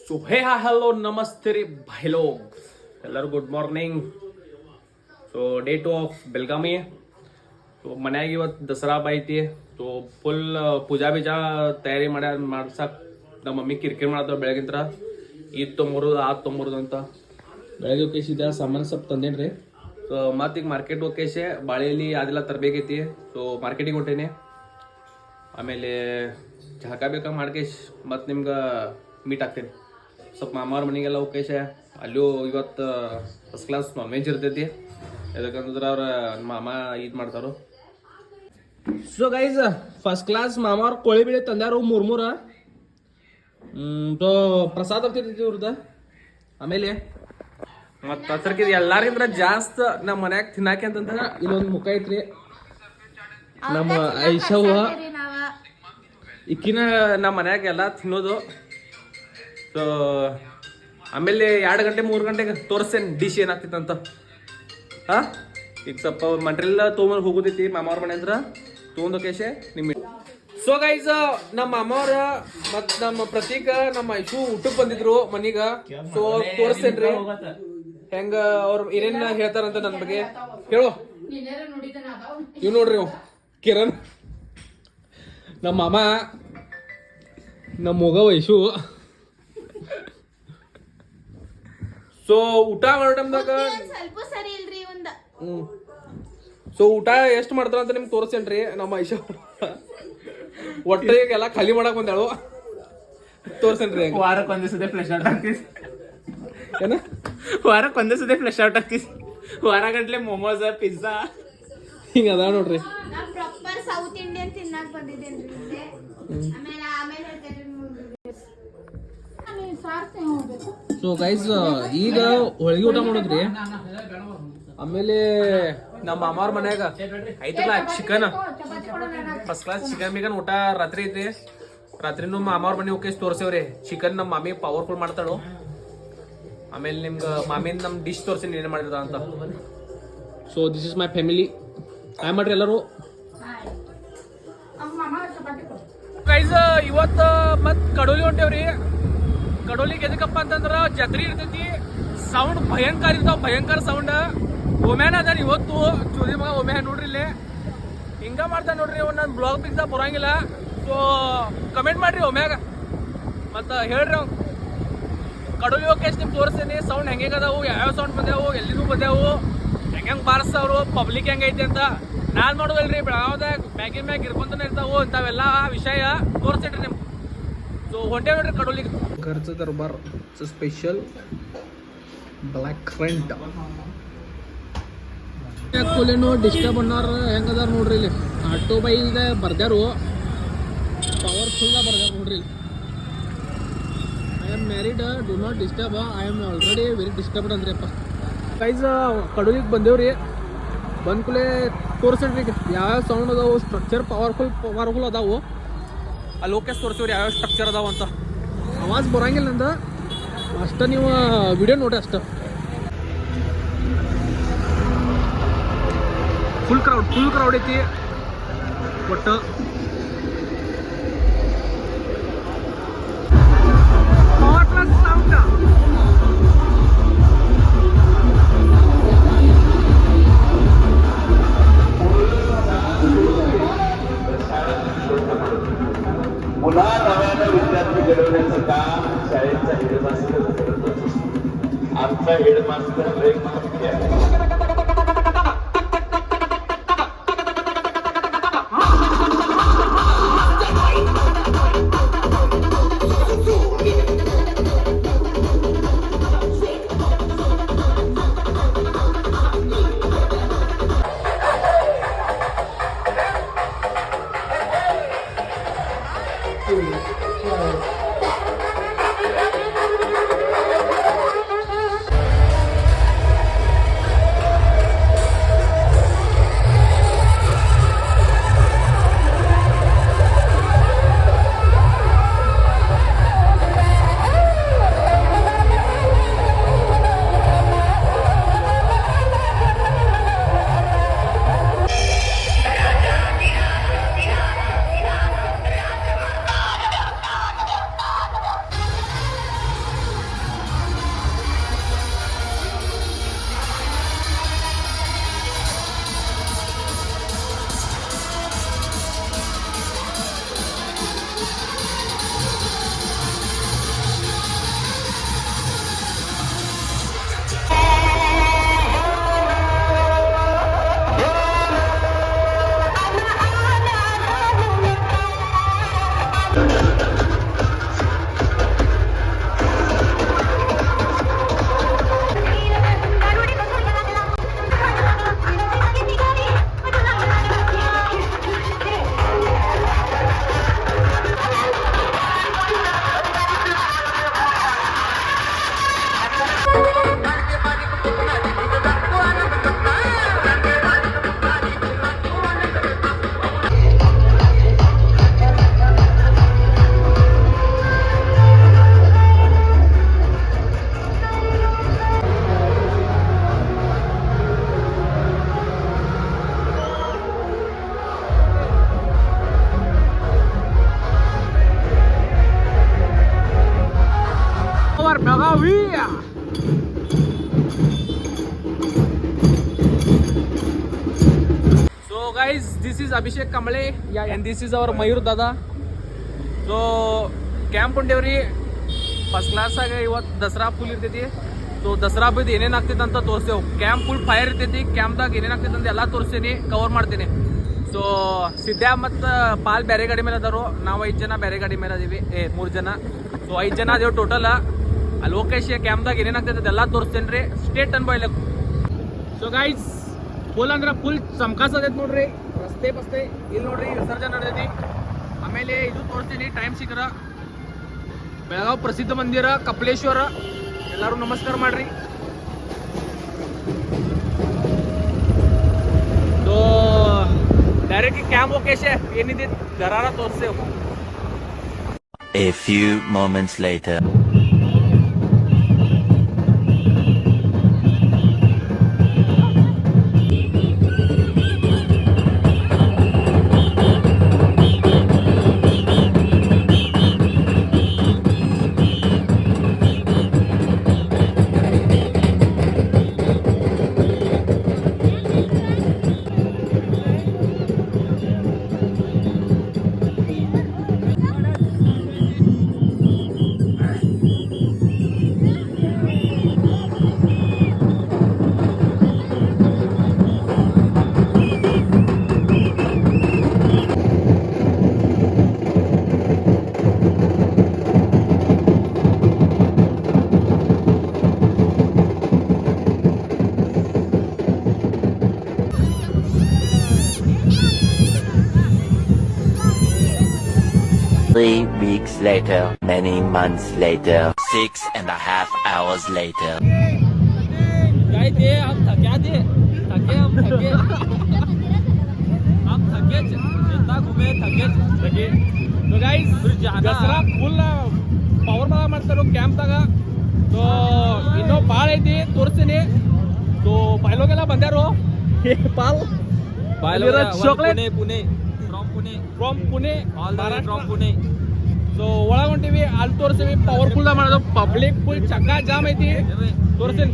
सो हे हा हॅलो नमस्ते रे भाई लोग ಎಲ್ಲರೂ ಗುಡ್ ಮಾರ್ನಿಂಗ್. ಸೊ ಡೇ 2 ಆಫ್ ಬೆಲ್ಗಾಮಿ. ಸೊ ಮನ್ಯಾಗ ಇವತ್ತು ದಸರಾ ಹಬ್ಬ ಐತಿ. ಸೊ ಫುಲ್ ಪೂಜಾ ಬೀಜಾ ತಯಾರಿ ಮಾಡ್ಸಕ್ಕೆ ನಮ್ಮ ಮಮ್ಮಿ ಕಿರಿಕಿರಿ ಮಾಡ್ತಾವ ಬೆಳಗಿಂತ್ರ. ಈದ್ ತೊಂಬರೋದು ಆದ್ ತೊಂಬರೋದು ಅಂತ ಬೆಳಗ್ಗೆ ಹೋಗೇಸಿದ ಸಾಮಾನು ಸ್ವಲ್ಪ ತಂದೇನಿ ರೀ. ಸೊ ಮತ್ತೆ ಈಗ ಮಾರ್ಕೆಟ್ ಹೋಗೇಸಿ ಬಾಳೆಯಲ್ಲಿ ಅದೆಲ್ಲ ತರಬೇಕೈತಿ. ಸೊ ಮಾರ್ಕೆಟಿಗೆ ಹೊಂಟೇನಿ. ಆಮೇಲೆ ಜಳಕ ಬೇಕಾ ಮಾಡ್ಕೇಶ್ ಮತ್ತೆ ನಿಮ್ಗೆ ಮೀಟ್ ಆಗ್ತೇನೆ. ಸ್ವಲ್ಪ ಮಾಮಾರ ಮನೆಗೆಲ್ಲ ಹೋಗೇಶ ಅಲ್ಲೂ ಇವತ್ತು ಫಸ್ಟ್ ಕ್ಲಾಸ್ ನಾನ್ ವೆಜ್ ಇರ್ತೈತಿ. ಯಾಕಂದ್ರೆ ಅವ್ರ ಮಾಮ ಇದು ಮಾಡ್ತಾರೋ. ಸೊ ಗೈಸ್ ಫಸ್ಟ್ ಕ್ಲಾಸ್ ಮಾಮಾರ ಕೋಳಿ ಬೇಳೆ ತಂದ್ಯಾರು ಮೂರು. ಸೊ ಪ್ರಸಾದ ಆಗ್ತೈತಿ ಇವ್ರದ್ದು. ಆಮೇಲೆ ಮತ್ತು ಹತ್ರಕ್ಕೆ ಎಲ್ಲಾರಿಂದ್ರ ಜಾಸ್ತಿ ನಮ್ಮ ಮನ್ಯಾಗ ತಿನ್ನಾಕೆ ಅಂತಂದ್ರೆ ಇಲ್ಲೊಂದು ಮುಖ ಐತ್ರಿ ನಮ್ಮ ಐಶವ್ವ. ಇಕ್ಕಿನ ನಮ್ಮ ಮನ್ಯಾಗ ಎಲ್ಲ ತಿನ್ನೋದು. ಸೊ ಆಮೇಲೆ 2 ಗಂಟೆ 3 ಗಂಟೆಗೆ ತೋರಿಸ್ತೇನೆ ಡಿಶ್ ಏನಾಗ್ತಿತ್ತು ಅಂತ. ಹಾಂ ಈಗ ಸ್ವಲ್ಪ ಮಟ್ರಿಯಲ್ ತೊಗೊಂಡು ಹೋಗೋದೈತಿ ಮಾಮವ್ರ ಮನೆ ಅಂದ್ರೆ ತೊಗೊಂಡು ಕೇಶೆ ನಿಮ್ಮ. ಸೊ ಗೈಸ್ ನಮ್ಮ ಮಾಮವ್ರ ಮತ್ತು ನಮ್ಮ ಪ್ರತೀಕ ನಮ್ಮ ಐಶು ಊಟಕ್ಕೆ ಬಂದಿದ್ರು ಮನೀಗ. ಸೊ ತೋರಿಸ್ತೇನ್ರಿ ಹೆಂಗ ಅವ್ರು ಏನೇನ್ ಹೇಳ್ತಾರಂತ ನನ್ನ ಬಗ್ಗೆ ಹೇಳು. ಇವ್ ನೋಡ್ರಿ ಕಿರಣ್ ನಮ್ಮ ಮಾಮ, ನಮ್ಮ ಮಗ ವೈಶು. ಸೊ ಊಟ ಮಾಡೋ ಟೈಮ್ದಾಗ ಸೊ ಊಟ ಎಷ್ಟು ಮಾಡ್ತಾರ ಅಂತ ನಿಮ್ಗೆ ತೋರಿಸ್ತೇನ್ರಿ. ನಮ್ಮ ಐಶು ಒಟ್ಟೆ ಎಲ್ಲ ಖಾಲಿ ಮಾಡಕ್ ಬಂದಾಳು. ತೋರಿಸ್ತೇನ್ರಿ. ವಾರಕ್ಕೆ ಒಂದೇ ಸದೇ ಫ್ಲೆಶ್ ಔಟ್ ಆಗ್ತೀವಿ. ಏನ ವಾರಕ್ಕೆ ಒಂದೇ ಸದೇ ಫ್ಲೆಶ್ ಔಟ್ ಆಗ್ತೀವಿ. ವಾರ ಗಂಟ್ಲೆ ಮೊಮೋಸ್ ಪಿಜ್ಜಾ ಹಿಂಗ ಅದ ನೋಡ್ರಿ. ಪ್ರಾಪರ್ ಸೌತ್ ಇಂಡಿಯನ್ ತಿನ್ನಾಕ ಬಂದಿದ್ದೇನ್ರಿ. ಸೊ ಗೈಸ್ ಈಗ ಹೋಳಿಗೆ ಊಟ ಮಾಡೋದ್ರಿ. ಆಮೇಲೆ ನಮ್ಮ ಮಾಮಾರ್ ಮನ್ಯಾಗ ಐತಲ್ಲ ಚಿಕನ್, ಫಸ್ಟ್ ಕ್ಲಾಸ್ ಚಿಕನ್ ಬಿಕನ್ ಊಟ ರಾತ್ರಿ ಐತ್ರಿ. ರಾತ್ರಿನೂ ಮಾಮಾರ್ ಮನೆ ಹೋಗಿ ತೋರ್ಸೇವ್ರಿ. ಚಿಕನ್ ನಮ್ಮ ಮಾಮಿ ಪವರ್ಫುಲ್ ಮಾಡ್ತಾಳು. ಆಮೇಲೆ ನಿಮ್ಗೆ ಮಾಮಿನ ನಮ್ಮ ಡಿಶ್ ತೋರಿಸಿ ಏನೇ ಮಾಡಿದ ಅಂತ. So this is my family. Hi ಮಾಡ್ರಿ ಎಲ್ಲರೂ. ಗೈಸ್ ಇವತ್ತು ಮತ್ತೆ ಕಡೋಲಿ ಹೊಂಟೇವ್ರಿ. ಕಡೋಲಿಗೆ ಎದಕ್ಕಪ್ಪ ಅಂತಂದ್ರೆ ಜಾತ್ರೆ ಇರ್ತೈತಿ. ಸೌಂಡ್ ಭಯಂಕರ ಇರ್ತಾವ, ಭಯಂಕರ ಸೌಂಡ್. ಒಮ್ಯಾನ ಅದಾರ ಇವತ್ತು ಚೋದಿ ಮಗ ಒಮ್ಯಾನ ನೋಡ್ರಿ ಇಲ್ಲಿ ಹಿಂಗ ಮಾಡ್ತಾನೆ ನೋಡ್ರಿ. ನನ್ನ ಬ್ಲಾಗ್ ಪಿಕ್ಸ ಬರೋಂಗಿಲ್ಲ. ಸೊ ಕಮೆಂಟ್ ಮಾಡ್ರಿ ಒಮ್ಯಾಗ ಮತ್ತು ಹೇಳ್ರಿ ಅವ್ನು ಕಡೋಲಿ ಹೋಗಿ ಎಷ್ಟು ನಿಮ್ಗೆ ತೋರಿಸ್ತೇನೆ ಸೌಂಡ್ ಹೆಂಗೆ ಅದಾವು, ಯಾವ್ಯಾವ ಸೌಂಡ್ ಬಂದ್ಯಾವು, ಎಲ್ಲಿಂದ ಬಂದ್ಯಾವು, ಹೆಂಗೆ ಬಾರಿಸ್ತಾವ್ರು, ಪಬ್ಲಿಕ್ ಹೆಂಗೈತಿ ಅಂತ. ನಾನು ಮಾಡೋದಲ್ರಿ ಬೆಳಗಾವ್ದಾಗ ಮ್ಯಾಗಿನ ಮ್ಯಾಗ ಇರ್ಕೊಂತಾನೆ ಇರ್ತಾವು ಇಂಥವೆಲ್ಲ ವಿಷಯ ತೋರಿಸ್ತೀರಿ ನಿಮ್ಗೆ. ಸೊ ಹೊಂಟೆ ನೋಡ್ರಿ ಕಡೋಲಿಗೆ. घरचं दरबार स्पेशल ಬ್ಲ್ಯಾಕ್ ರೆಂಟ್. ಯಾಕೋಲೇನೋ ಡಿಸ್ಟರ್ಬ್ ಅನ್ನೋರು ಹೆಂಗದಾರ ನೋಡ್ರಿ ಇಲ್ಲಿ. ಆಟೋ ಬೈಲ್ದ ಬರ್ದ್ಯಾರು, ಪವರ್ಫುಲ್ಲ ಬರ್ದ್ಯಾರ ನೋಡ್ರಿ ಇಲ್ಲಿ. I am married, do not disturb, I am already very disturbed ಅಂದ್ರಿಪ್ಪ. ಗೈಸ್ ಕಡೋಲಿಗೆ ಬಂದೇವ್ರಿ. ಬಂದ ಕೂಡಲೇ ತೋರಿಸ್ರಿ ಈಗ ಯಾವ್ಯಾವ ಸೌಂಡ್ ಅದಾವು, ಸ್ಟ್ರಕ್ಚರ್ ಪವರ್ಫುಲ್ ಅದಾವು. ಅಲ್ಲಿ ಓಕೆ ತೋರಿಸ್ತೀವ್ರಿ ಯಾವ್ಯಾವ ಸ್ಟ್ರಕ್ಚರ್ ಅದಾವ ಅಂತ. ಆವಾಜ್ ಬರಂಗಿಲ್ಲ ನಂದು ಅಷ್ಟ, ನೀವು ವಿಡಿಯೋ ನೋಡಿ ಅಷ್ಟ. ಫುಲ್ ಕ್ರೌಡ್ ಐತಿ ಒಟ್ಟು. ಸೌಂಡ್ पुन्हा नव्यानं विद्यार्थी घडवण्याचं काम शाळेचा हेडमास्टर करत असतो. आमचा हेडमास्टर एक मुख्य आहे. So guys, this is Abhishek Kamble and this is our Mayur Dada. So camp ಹೊಂಟೇವ್ರಿ ಫಸ್ಟ್ ಕ್ಲಾಸಾಗ ಇವತ್ತು ದಸರಾ ಫುಲ್ ಇರ್ತೈತಿ. ಸೊ ದಸರಾ ಹಬ್ಬದ ಏನೇನು ಆಗ್ತೈತೆ ಅಂತ ತೋರಿಸ್ತೇವೆ. ಕ್ಯಾಂಪ್ ಫುಲ್ ಫೈರ್ ಇರ್ತೈತಿ. ಕ್ಯಾಂಪ್ದಾಗ ಏನೇನು ಆಗ್ತೈತೆ ಅಂತ ಎಲ್ಲ ತೋರಿಸ್ತೀನಿ, ಕವರ್ ಮಾಡ್ತೀನಿ. ಸೊ ಸಿದ್ಯಾ ಮತ್ತು ಪಾಲ್ ಬೇರೆ ಗಾಡಿ ಮೇಲೆ ಅದಾರು, ನಾವು 5 ಜನ ಬೇರೆ ಗಾಡಿ ಮೇಲೆ ಅದೀವಿ. 3 ಜನ. ಸೊ 5 ಜನ ಅದೇವು ಟೋಟಲ್. ಆ ಲೋಕೇಶ್ ಕ್ಯಾಂಪ್ದಾಗ ಏನೇನು ಆಗ್ತೈತೆ ಅದೆಲ್ಲ ತೋರಿಸ್ತೇನೆ ರೀ. ಸ್ಟೇಟ್ ಅನ್ಬಾಯ್ಲ. ಸೊ ಗೈಸ್ ಫುಲ್ ಅಂದ್ರೆ ಫುಲ್ ಚಮಕಾಸ್ ಅದೈತೆ ನೋಡ್ರಿ. ರಸ್ತೆ ಬಸ್ತೆ ಇಲ್ಲಿ ನೋಡ್ರಿ ವಿಸರ್ಜನೆ ನಡೆದೈತಿ. ಆಮೇಲೆ ಇದು ತೋರಿಸ್ತೀನಿ ಟೈಮ್ ಸಿಕ್ಕರ. ಬೆಳಗಾವ್ ಪ್ರಸಿದ್ಧ ಮಂದಿರ ಕಪಿಲೇಶ್ವರ. ಎಲ್ಲರೂ ನಮಸ್ಕಾರ ಮಾಡ್ರಿ. ಸೊ ಡೈರೆಕ್ಟ್ ಕ್ಯಾಂಪ್ ಲೊಕೇಶನ್ ಏನಿದೆ ದರಾರ ತೋರಿಸ್ತೇವೆ. A few moments later. Three weeks later, many months later, 6.5 hours later. क्या थे हम थके थे हम थके जितना घूमे थके. तो गाइस ದಸರಾ ಫುಲ್ ಪವರ್ ಮಾಡ್ತಾರೆ ಕ್ಯಾಂಪ್ದಾಗ. ಸೊ ಇನ್ನೂ ಭಾಳ ಐತಿ ತೋರಿಸ್ತೀನಿ. ಸೊ ಬಾಯ್ಲೋಗೆಲ್ಲ ಬಂದ್ಯಾರು. ಪಾಲ್ ಚಾಕ್ಲೇಟ್ ಫ್ರಮ್ ಪುಣೆ ಸೊ ಒಳಗೆ ಹೊಂಟಿವಿ. ಅಲ್ಲಿ ತೋರಿಸ್ತೀವಿ ಪವರ್ಫುಲ್ ಮಾಡೋದು. ಪಬ್ಲಿಕ್ ಫುಲ್ ಚಕ್ಕ ಜಾಮ್ ಐತಿ, ತೋರಿಸ್ತೀನಿ.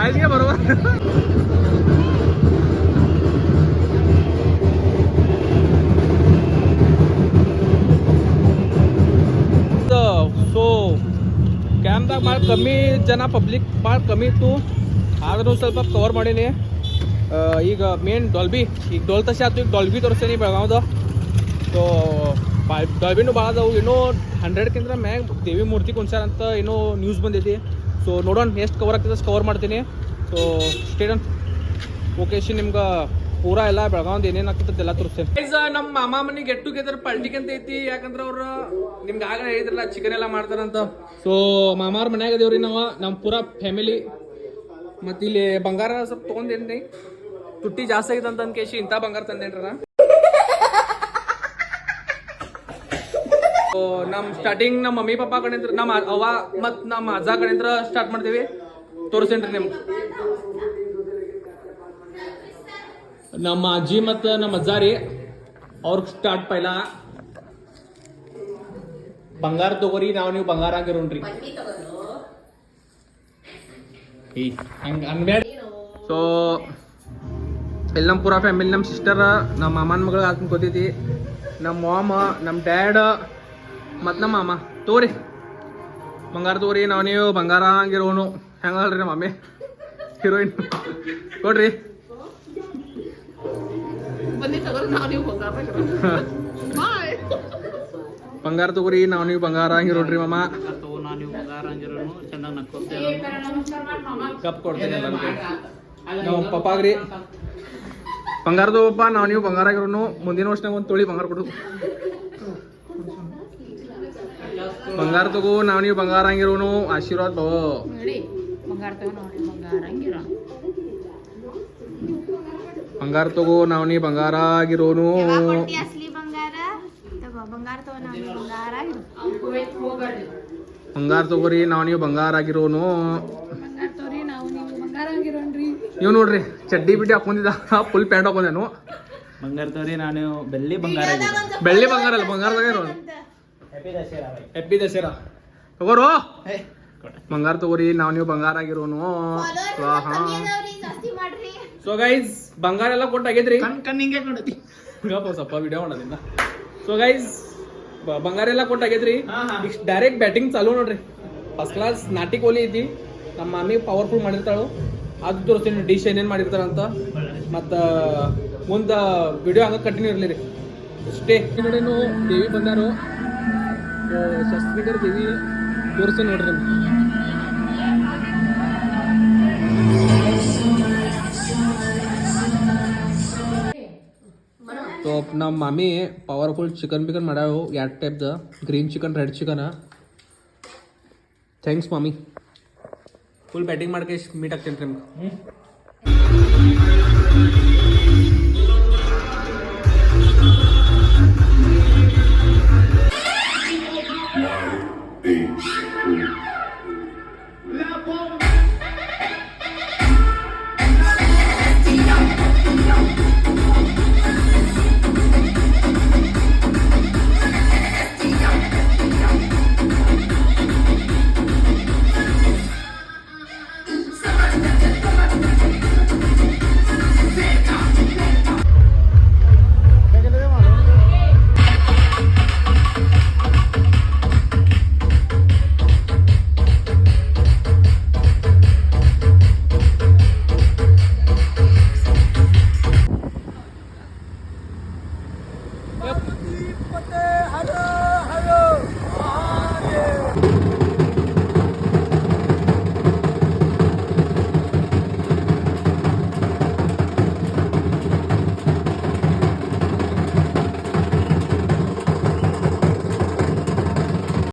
आइए बरोबर. ಸೊ ಕ್ಯಾಂಪ್ದಾಗ ಭಾಳ ಕಮ್ಮಿ ಜನ, ಪಬ್ಲಿಕ್ ಭಾಳ ಕಮ್ಮಿ ಇತ್ತು. ಆದ್ರೂ ಸ್ವಲ್ಪ ಕವರ್ ಮಾಡೀನಿ. ಈಗ ಮೇನ್ ಡಾಲ್ಬಿ, ಈಗ ಡೋಲ್ ತಸಿ ಆಯ್ತು. ಈಗ ಡಾಲ್ಬಿ ತೋರಿಸ್ತೀನಿ ಬೆಳಗಾವ್ದು. ಸೊ ಡಾಲ್ಬಿನೂ ಭಾಳ ಅದಾವು. ಇನ್ನೂ 100ಕ್ಕಿಂತ ಮ್ಯಾಗ ದೇವಿ ಮೂರ್ತಿ ಕುಣ್ಸ್ಯಾರ ಅಂತ ಇನ್ನೂ ನ್ಯೂಸ್ ಬಂದೈತಿ. ಸೊ ನೋಡೋಣ ಎಷ್ಟು ಕವರ್ ಆಗ್ತದೆ ಅಷ್ಟು ಕವರ್ ಮಾಡ್ತೀನಿ. ಸೊ ಸ್ಟೇಡನ್ ಲೊಕೇಶನ್ ನಿಮ್ಗೆ ಪೂರಾ ಎಲ್ಲ ಬೆಳಗಾವ್ದು ಏನೇನು ಆಗ್ತದೆ ಎಲ್ಲ ತೋರಿಸ್ತೇನೆ. ನಮ್ಮ ಮಾಮಾ ಮನೆ ಗೆಟ್ ಟುಗೆದರ್ ಪಾರ್ಟಿಗೆ ಅಂತ ಐತಿ. ಯಾಕಂದ್ರೆ ಅವ್ರು ನಿಮ್ಗೆ ಆಗ ಹೇಳಿದ್ರಲ್ಲ ಚಿಕನ್ ಎಲ್ಲ ಮಾಡ್ತಾರಂತ. ಸೊ ಮಾಮಾರ ಮನ್ಯಾಗ ಅದೇವ್ರಿ ನಾವು, ನಮ್ಮ ಪೂರಾ ಫ್ಯಾಮಿಲಿ. ಮತ್ತು ಇಲ್ಲಿ ಬಂಗಾರ ಸ್ವಲ್ಪ ತೊಗೊಂಡೇನ್ರಿ. ತುಟ್ಟಿ ಜಾಸ್ತಿ ಆಗಿದೆ ಅಂತ ಕೇಶಿ ಇಂಥ ಬಂಗಾರ ತಂದೇನ್ರ. ನಮ್ಮ ಸ್ಟಾರ್ಟಿಂಗ್ ನಮ್ಮ ಮಮ್ಮಿ ಪಪ್ಪ ಕಡೆಯಿಂದ, ನಮ್ಮ ಅವ್ವ ಮತ್ತು ನಮ್ಮ ಅಜ್ಜ ಕಡೆಯಿಂದ ಸ್ಟಾರ್ಟ್ ಮಾಡ್ತೀವಿ. ತೋರಿಸೇನ್ರಿ ನಿಮ್ಗೆ. ನಮ್ಮ ಅಜ್ಜಿ ಮತ್ತು ನಮ್ಮ ಅಜ್ಜ ರೀ, ಅವ್ರಿಗೆ ಸ್ಟಾರ್ಟ್ ಪೈಲ ಬಂಗಾರ ತಗೋರಿ, ನೀವು ಬಂಗಾರ ಆಗಿರೋಣ್ರಿ. ಹಂಗೆ ಅನ್ಬೇಡಿ. ಸೊ ಇಲ್ಲಿ ನಮ್ಮ ಪೂರಾ ಫ್ಯಾಮಿಲಿ, ನಮ್ಮ ಸಿಸ್ಟರ್, ನಮ್ಮ ಮಾಮನ ಮಗಳು ಹಾಕೊಂಡು ಕೂತೈತಿ. ನಮ್ಮ ಮಾಮ, ನಮ್ಮ ಡ್ಯಾಡ್ ಮತ್ತು ನಮ್ಮ ಮಾಮ. ತೋರಿ ಬಂಗಾರ ತಗೋರಿ, ನೀವು ಬಂಗಾರ ಹಂಗಿರೋನು. ಹೆಂಗಲ್ರಿ ನಮ್ಮ ಮಮ್ಮಿ ಹೀರೋಯಿನ್. ಕೊಡ್ರಿ ಬಂಗಾರ ತಗೋರಿ, ನೀವು ಬಂಗಾರ ಹಂಗಿರೋಡ್ರಿ ಮಾಮ. ಕಪ್ ಕೊಡ್ತೀನಿ ನಾವು ಪಪ್ಪಾಗ್ರಿ. ಬಂಗಾರ ತಗೋಪ್ಪ, ನೀವು ಬಂಗಾರ ಆಗಿರೋನು. ಮುಂದಿನ ವರ್ಷನಾಗ ಒಂದು ತೊಳಿ ಬಂಗಾರ ಕೊಡು. ಬಂಗಾರ ತಗೋ, ನೀವು ಬಂಗಾರ ಹಂಗಿರೋನು. ಆಶೀರ್ವಾದ ಬೋ. ಬಂಗಾರ ತಗೋ ನೋಡಿ ಬಂಗಾರ ಹಂಗಿರೋ ಬಂಗಾರ ತಗೋ ನಾವು ನೀ ಬಂಗಾರ ಆಗಿರೋನು. ಯಾವಾಗ ಕೊಡ್ತಿ ಅಸ್ಲಿ ಬಂಗಾರ? ತಗೋ ಬಂಗಾರ ತಗೋ ನಾವು ಬಂಗಾರ ಆಗಿರು. ಬಂಗಾರ ತಗೋರಿ ನಾವು ನೀವು ಬಂಗಾರ ಆಗಿರೋನು. ಬಂಗಾರ ತಗೋರಿ ನಾವು ನೀವು ಬಂಗಾರ ಹಂಗಿರೋನ್ರಿ. ಇವ್ ನೋಡ್ರಿ ಚಡ್ಡಿ ಬಿಡ್ಡಿ ಹಾಕೊಂಡಿದ್ದ ಫುಲ್ ಪ್ಯಾಂಟ್ ಹಾಕೊಂಡೇನು. ಬಂಗಾರ ತೋರಿ ನಾನು ಬೆಳ್ಳಿ ಬಂಗಾರ ಬೆಳ್ಳಿ ಬಂಗಾರ ಅಲ್ಲ ಬಂಗಾರದಾಗ ಇರೋನು. ಹ್ಯಾಪಿ ದಸರಾ ತಗೋರು. ಬಂಗಾರ ತಗೋರಿ ನಾವು ನೀವು ಬಂಗಾರ ಆಗಿರೋನು. ಜಾಸ್ತಿ ಮಾಡ್ರಿ. ಸೊ ಗೈಸ್ ಬಂಗಾರ ಎಲ್ಲ ಕೊಟ್ಟಾಗೈತ್ರಿ. ಕಣ್ ಹಿಂಗೆ ಕೊಡತಿ ಸ್ವಲ್ಪ ವಿಡಿಯೋ ಮಾಡೋದ್ರಿಂದ. ಸೊ ಗೈಸ್ ಬಂಗಾರ ಎಲ್ಲ ಕೊಟ್ಟಾಗೈತ್ರಿ. ಈಗ ಡೈರೆಕ್ಟ್ ಬ್ಯಾಟಿಂಗ್ ಚಾಲು ನೋಡ್ರಿ. ಫಸ್ಟ್ ಕ್ಲಾಸ್ ನಾಟಿ ಕೋಲಿ ಐತಿ. ನಮ್ಮ ಮಾಮಿ ಪವರ್ಫುಲ್ ಮಾಡಿರ್ತಾಳು. ಅದು ತೋರಿಸ್ತೀನಿ ಡಿಶ್ ಏನೇನು ಮಾಡಿರ್ತಾರಂತ. ಮತ್ತು ಮುಂದೆ ವಿಡಿಯೋ ಹಂಗೆ ಕಂಟಿನ್ಯೂ ಇರಲಿ ರೀ. ಅಷ್ಟೇ ಕಡೆನೂ ದೇವಿ ಬಂದಾರು. ಶಸ್ತ್ರಿಕರ ದೇವಿ ತೋರಿಸ್ತೀನಿ ನೋಡ್ರಿ ನಿಮ್ಗೆ. ಸೊ ನಮ್ಮ ಮಾಮಿ ಪವರ್ಫುಲ್ ಚಿಕನ್ ಬಿಕನ್ ಮಾಡ್ಯಾವು. 2 ಟೈಪ್ದ green chicken red chicken. Thanks ಮಾಮಿ. ಫುಲ್ ಬ್ಯಾಟಿಂಗ್ ಮಾಡ್ಕೆ ಮೀಟ್ ಆಗ್ತೀನಿ ರೀ ನಿಮ್ಗೆ.